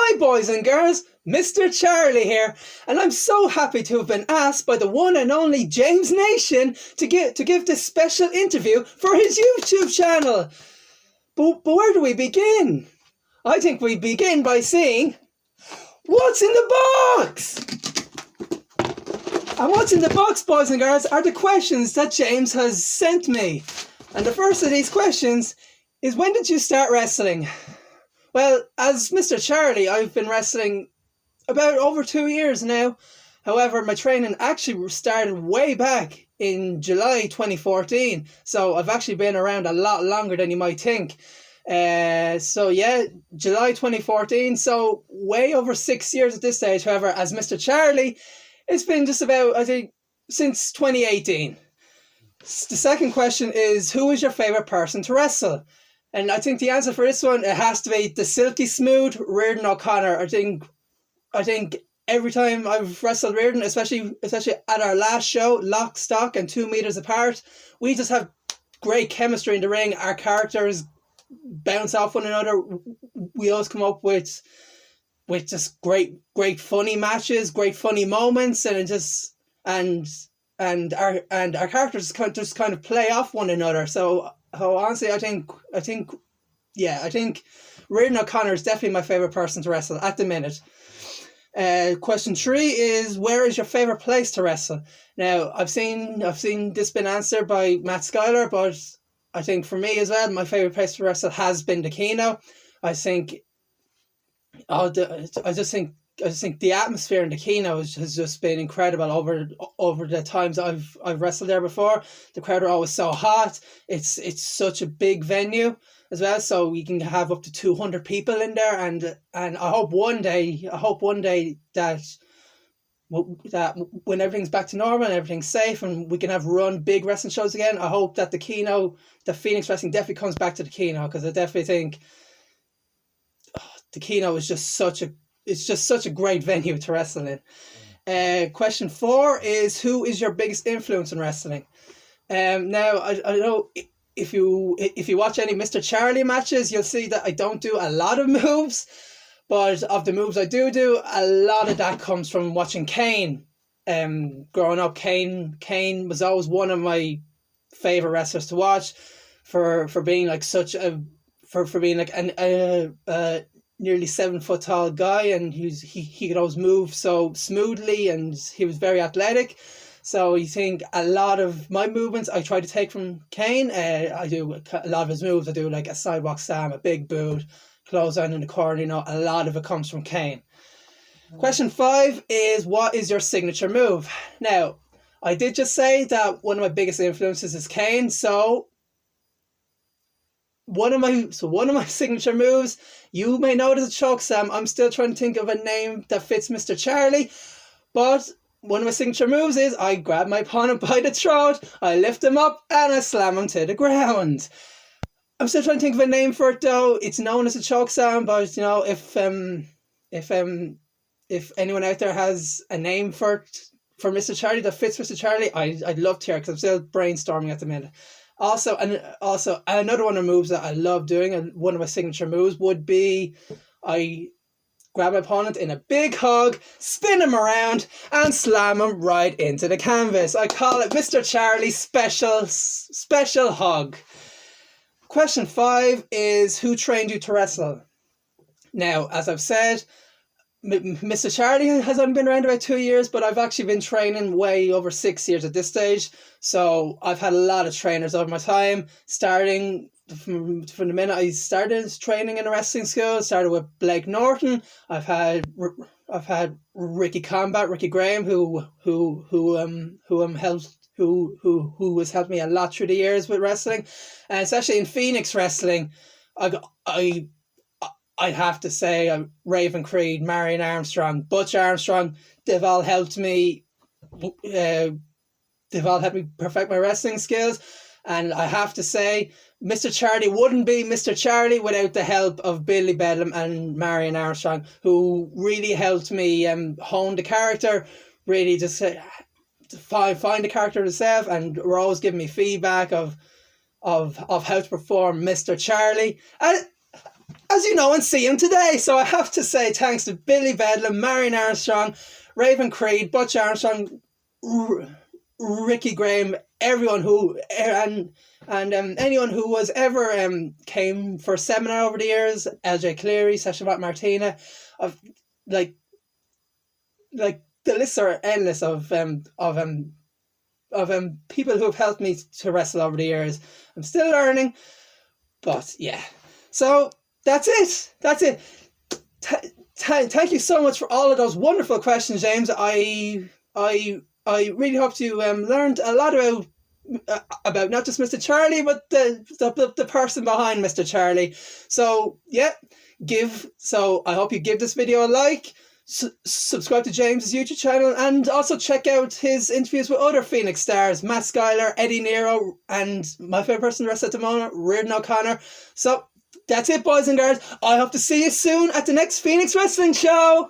Hi boys and girls, Mr. Charlie here, and I'm so happy to have been asked by the one and only James Nation to give this special interview for his YouTube channel. But where do we begin? I think we begin by seeing what's in the box! And what's in the box, boys and girls, are the questions that James has sent me. And the first of these questions is, when did you start wrestling? Well, as Mr. Charlie, I've been wrestling about over 2 years now. However, my training actually started way back in July 2014. So I've actually been around a lot longer than you might think. So yeah, July 2014. So way over 6 years at this stage. However, as Mr. Charlie, it's been just about, I think, since 2018. The second question is, who is your favourite person to wrestle? And I think the answer for this one, it has to be the silky smooth Reardon O'Connor. I think every time I've wrestled Reardon, especially at our last show, lock, stock, and 2 meters apart, we just have great chemistry in the ring. Our characters bounce off one another. We always come up with just great funny matches, great funny moments, and our characters just kind of play off one another. So honestly, I think Reardon O'Connor is definitely my favourite person to wrestle at the minute. Question 3 is, where is your favourite place to wrestle? Now, I've seen this been answered by Matt Schuyler, but I think for me as well, my favourite place to wrestle has been the Kino. I just think the atmosphere in the Kino has just been incredible over the times I've wrestled there before. The crowd are always so hot. It's such a big venue as well, so you can have up to 200 people in there, and I hope one day that when everything's back to normal and everything's safe and we can have run big wrestling shows again, I hope that the Phoenix Wrestling definitely comes back to the Kino, because I definitely think the Kino is just such a great venue to wrestle in. Question 4 is, who is your biggest influence in wrestling? Now I don't know if you watch any Mr. Charlie matches, you'll see that I don't do a lot of moves, but of the moves I do, a lot of that comes from watching Kane. Growing up, Kane was always one of my favorite wrestlers to watch for being like a nearly 7 foot tall guy, and he could always move so smoothly, and he was very athletic. So you think a lot of my movements I try to take from Kane. I do a lot of his moves. I do like a sidewalk slam, a big boot, clothesline in the corner. A lot of it comes from Kane. Question 5 is, what is your signature move? Now, I did just say that one of my biggest influences is Kane. So one of my signature moves, you may know it as a choke slam. I'm still trying to think of a name that fits Mr. Charlie, but one of my signature moves is I grab my opponent by the throat, I lift him up, and I slam him to the ground. I'm still trying to think of a name for it though. It's known as a choke slam, but if anyone out there has a name for Mr. Charlie that fits Mr. Charlie, I'd love to hear, because I'm still brainstorming at the minute. Also, another one of the moves that I love doing, and one of my signature moves, would be I grab my opponent in a big hug, spin him around, and slam him right into the canvas. I call it Mr. Charlie's special hug. Question 5 is, who trained you to wrestle? Now, as I've said, Mr. Charlie has only been around about 2 years, but I've actually been training way over 6 years at this stage. So I've had a lot of trainers over my time, starting from the minute I started training in a wrestling school. Started with Blake Norton. I've had Ricky Graham, who has helped me a lot through the years with wrestling, and especially in Phoenix Wrestling. I have to say, Raven Creed, Marion Armstrong, Butch Armstrong, they've all helped me perfect my wrestling skills. And I have to say, Mr. Charlie wouldn't be Mr. Charlie without the help of Billy Bedlam and Marion Armstrong, who really helped me hone the character, really just find the character itself, and were always giving me feedback of how to perform Mr. Charlie. as you know and see him today. So I have to say thanks to Billy Bedlam, Marion Armstrong, Raven Creed, Butch Armstrong, Ricky Graham, everyone who and anyone who was ever came for a seminar over the years, LJ Cleary, Session Martina, of like the lists are endless of people who have helped me to wrestle over the years. I'm still learning, but yeah. So that's it. Thank you so much for all of those wonderful questions, James. I really hope you learned a lot about not just Mr. Charlie, but the person behind Mr. Charlie. So yeah, I hope you give this video a like. Subscribe to James's YouTube channel, and also check out his interviews with other Phoenix stars, Matt Schuyler, Eddie Nero, and my favourite person to wrestle at the moment, Reardon O'Connor. So that's it, boys and girls. I hope to see you soon at the next Phoenix Wrestling show.